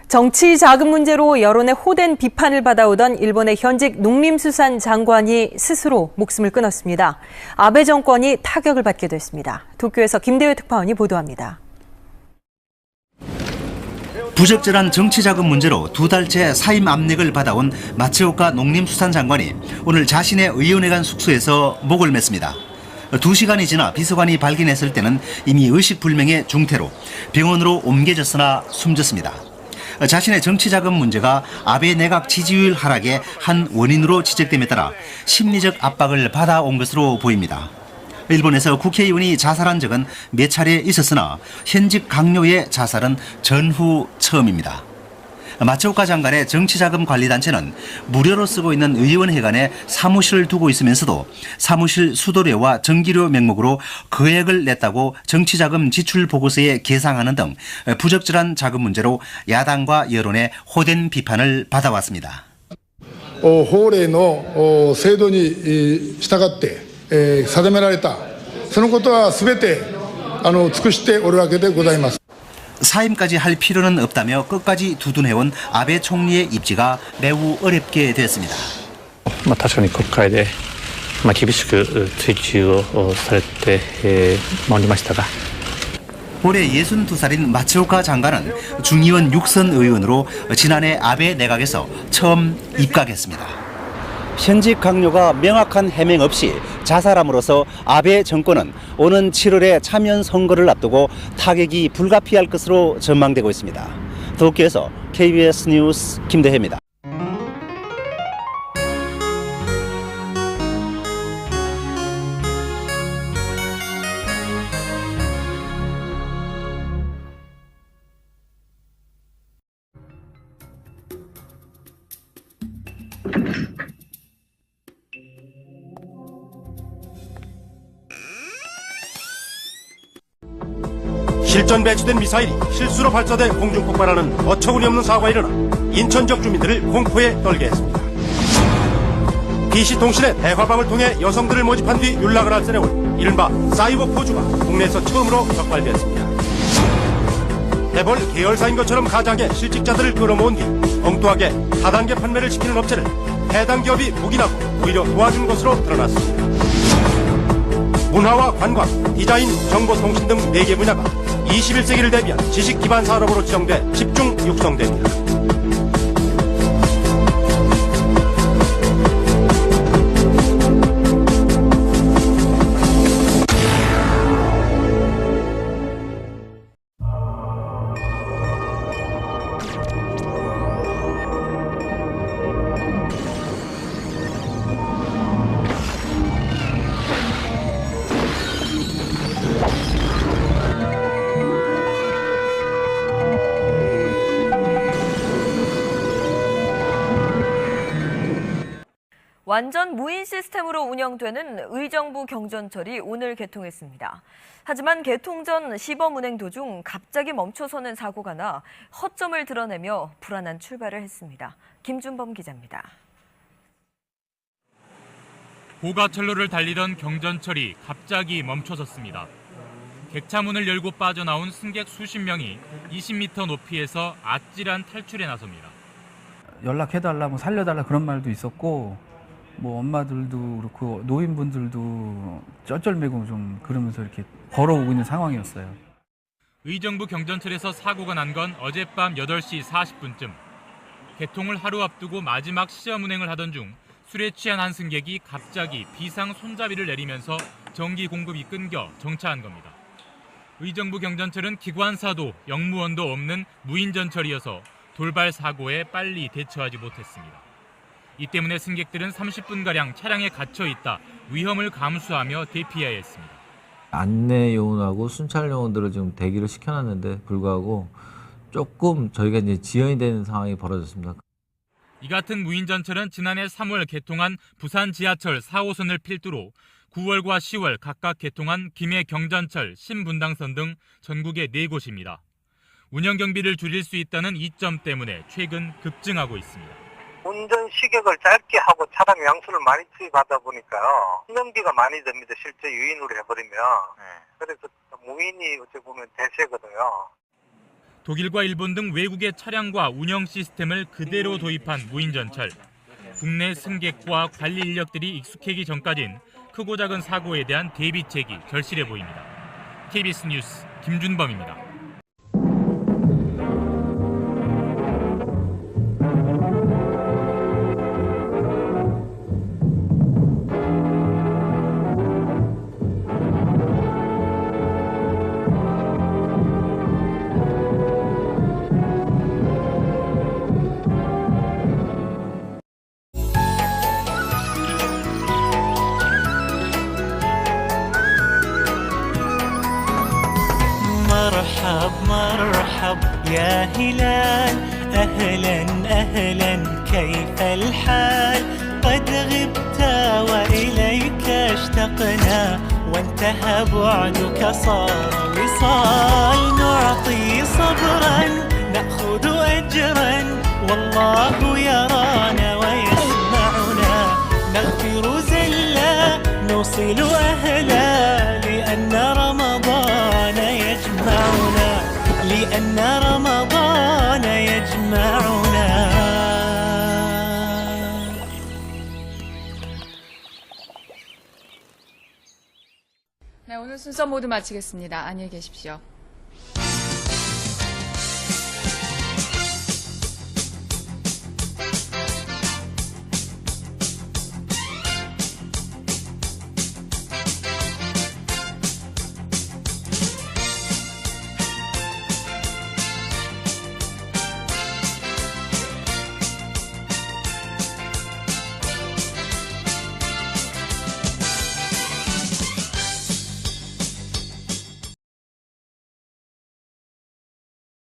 정치 자금 문제로 여론의 호된 비판을 받아오던 일본의 현직 농림수산 장관이 스스로 목숨을 끊었습니다. 아베 정권이 타격을 받게 됐습니다. 도쿄에서 김대회 특파원이 보도합니다. 부적절한 정치 자금 문제로 2달째 사임 압력을 받아온 마츠오카 농림수산 장관이 오늘 자신의 의원회관 숙소에서 목을 맸습니다. 2시간이 지나 비서관이 발견했을 때는 이미 의식불명의 중태로 병원으로 옮겨졌으나 숨졌습니다. 자신의 정치자금 문제가 아베 내각 지지율 하락의 한 원인으로 지적됨에 따라 심리적 압박을 받아온 것으로 보입니다. 일본에서 국회의원이 자살한 적은 몇 차례 있었으나 현직 강요의 자살은 전후 처음입니다. 마츠오카 장관의 정치자금관리단체는 무료로 쓰고 있는 의원회관에 사무실을 두고 있으면서도 사무실 수도료와 전기료 명목으로 거액을 냈다고 정치자금 지출 보고서에 계상하는 등 부적절한 자금 문제로 야당과 여론의 호된 비판을 받아왔습니다. 法令の制度に従って定められたそのことはすべて尽くしておるわけでございます。 사임까지 할 필요는 없다며 끝까지 두둔해온 아베 총리의 입지가 매우 어렵게 됐습니다. 確かに国会で厳しく追及をされておりましたが 올해 62살인 마츠오카 장관은 중의원 6선 의원으로 지난해 아베 내각에서 처음 입각했습니다. 현직 강요가 명확한 해명 없이 자살함으로써 아베 정권은 오는 7월에 참여 선거를 앞두고 타격이 불가피할 것으로 전망되고 있습니다. 도쿄에서 KBS 뉴스 김대혜입니다. 실전 배치된 미사일이 실수로 발사돼 공중 폭발하는 어처구니 없는 사고가 일어나 인천 지역 주민들을 공포에 떨게 했습니다. BC통신의 대화방을 통해 여성들을 모집한 뒤 윤락을 알선해온 이른바 사이버 포주가 국내에서 처음으로 적발되었습니다. 해벌 계열사인 것처럼 가장해 실직자들을 끌어모은 뒤 엉뚱하게 하단계 판매를 시키는 업체를 해당 기업이 묵인하고 오히려 도와준 것으로 드러났습니다. 문화와 관광, 디자인, 정보통신 등 4개 분야가 21세기를 대비한 지식 기반 산업으로 지정돼 집중 육성됩니다. 완전 무인 시스템으로 운영되는 의정부 경전철이 오늘 개통했습니다. 하지만 개통 전 시범운행 도중 갑자기 멈춰서는 사고가 나 허점을 드러내며 불안한 출발을 했습니다. 김준범 기자입니다. 고가철로를 달리던 경전철이 갑자기 멈춰섰습니다. 객차문을 열고 빠져나온 승객 수십 명이 20m 높이에서 아찔한 탈출에 나섭니다. 연락해달라, 살려달라 그런 말도 있었고 엄마들도 그렇고 노인분들도 쩔쩔매고 좀 그러면서 이렇게 걸어오고 있는 상황이었어요. 의정부 경전철에서 사고가 난 건 어젯밤 8시 40분쯤. 개통을 하루 앞두고 마지막 시험 운행을 하던 중 술에 취한 한 승객이 갑자기 비상 손잡이를 내리면서 전기 공급이 끊겨 정차한 겁니다. 의정부 경전철은 기관사도 역무원도 없는 무인 전철이어서 돌발 사고에 빨리 대처하지 못했습니다. 이 때문에 승객들은 30분가량 차량에 갇혀 있다 위험을 감수하며 대피해야 했습니다. 안내 요원하고 순찰 요원들을 지금 대기를 시켜놨는데 불구하고 조금 저희가 이제 지연이 되는 상황이 벌어졌습니다. 이 같은 무인 전철은 지난해 3월 개통한 부산 지하철 4호선을 필두로 9월과 10월 각각 개통한 김해 경전철, 신분당선 등 전국의 4곳입니다. 운영 경비를 줄일 수 있다는 이점 때문에 최근 급증하고 있습니다. 운전 시격을 짧게 하고 차량 양수를 많이 투입하다 보니까요. 운전비가 많이 듭니다. 실제 유인으로 해버리면. 그래서 무인이 어찌 보면 대세거든요. 독일과 일본 등 외국의 차량과 운영 시스템을 그대로 도입한 무인전철. 국내 승객과 관리 인력들이 익숙해지기 전까진 크고 작은 사고에 대한 대비책이 절실해 보입니다. KBS 뉴스 김준범입니다. مرحب مرحب يا هلال أهلا أهلا كيف الحال قد غبت وإليك اشتقنا وانتهى بعدك صار وصال نعطي صبرا نأخذ أجرا والله يرانا ويسمعنا نغفر زلا نوصل أهلا لأن رمضان يجمعنا لأن رمضان يجمعنا. 네, 오늘 순서 모두 마치겠습니다. 안녕히 계십시오.